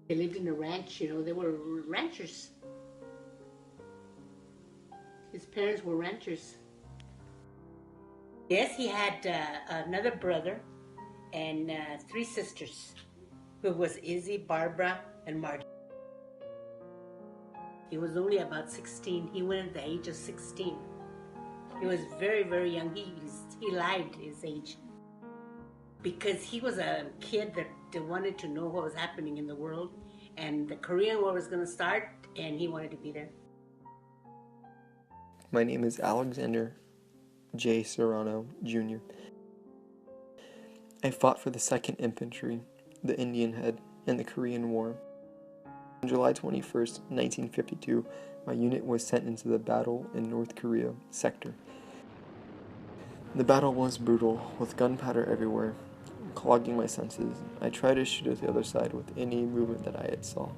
They lived in a ranch, you know, they were ranchers. His parents were ranchers. Yes, he had another brother and 3 sisters, who was Izzy, Barbara, and Margie. He was only about 16. He went at the age of 16. He was very, very young. He lied his age because he was a kid that wanted to know what was happening in the world, and the Korean War was going to start, and he wanted to be there. My name is Alexander J. Serrano, Jr. I fought for the 2nd Infantry, the Indian Head, in the Korean War. On July 21st, 1952, my unit was sent into the battle in North Korea sector. The battle was brutal, with gunpowder everywhere, clogging my senses. I tried to shoot at the other side with any movement that I had saw,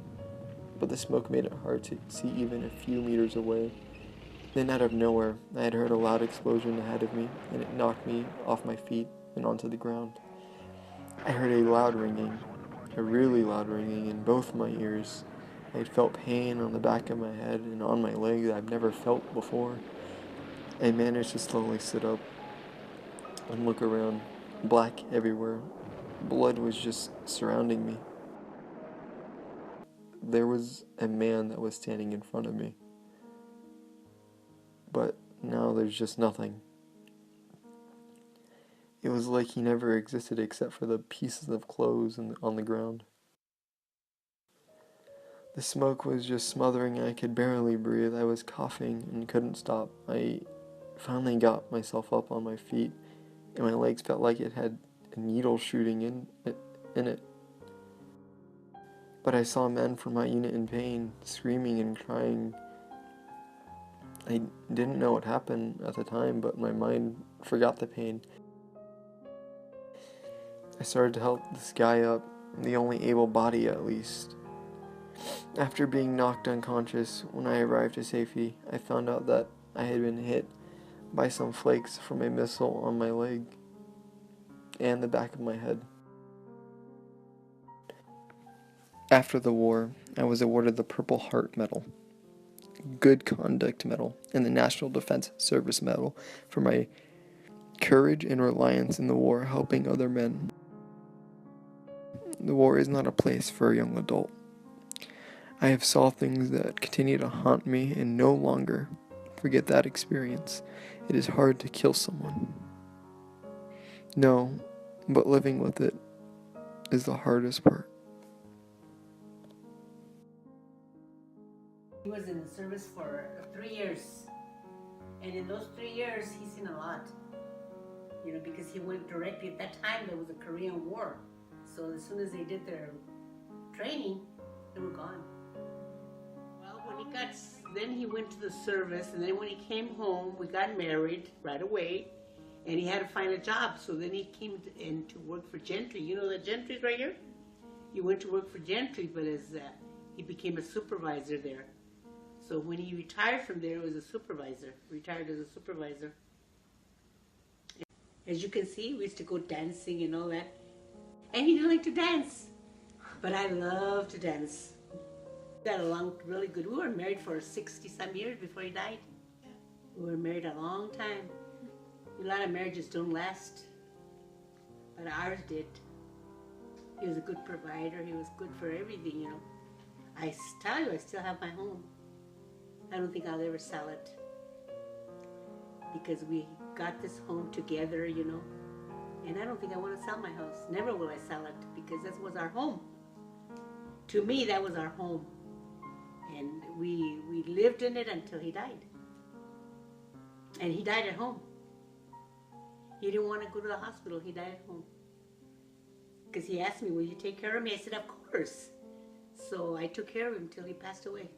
but the smoke made it hard to see even a few meters away. Then out of nowhere, I had heard a loud explosion ahead of me, and it knocked me off my feet and onto the ground. I heard a loud ringing, a really loud ringing in both my ears. I had felt pain on the back of my head and on my leg that I've never felt before. I managed to slowly sit up and look around. Black everywhere. Blood was just surrounding me. There was a man that was standing in front of me. But now there's just nothing. It was like he never existed except for the pieces of clothes on the ground. The smoke was just smothering. I could barely breathe. I was coughing and couldn't stop. I finally got myself up on my feet, and my legs felt like it had a needle shooting in it. But I saw men from my unit in pain, screaming and crying. I didn't know what happened at the time, but my mind forgot the pain. I started to help this guy up, the only able body at least. After being knocked unconscious, when I arrived to safety, I found out that I had been hit by some flakes from a missile on my leg and the back of my head. After the war, I was awarded the Purple Heart Medal, Good Conduct Medal, and the National Defense Service Medal for my courage and reliance in the war helping other men. The war is not a place for a young adult. I have saw things that continue to haunt me and no longer forget that experience. It is hard to kill someone. No, but living with it is the hardest part. He was in the service for 3 years, and in those 3 years, he's seen a lot. You know, because he went directly, at that time there was a Korean War, so as soon as they did their training, they were gone. Well, then he went to the service, and then when he came home, we got married right away, and he had to find a job, so then he came in to work for Gentry. You know the Gentry's right here? He went to work for Gentry, but he became a supervisor there. So when he retired from there, he was a supervisor, retired as a supervisor. As you can see, we used to go dancing and all that. And he didn't like to dance, but I love to dance. We got along really good. We were married for 60-some years before he died. We were married a long time. A lot of marriages don't last, but ours did. He was a good provider. He was good for everything, you know. I tell you, I still have my home. I don't think I'll ever sell it because we got this home together, you know, and I don't think I want to sell my house. Never will I sell it because that was our home. To me, that was our home, and we lived in it until he died, and he died at home. He didn't want to go to the hospital. He died at home because he asked me, will you take care of me? I said, of course. So I took care of him till he passed away.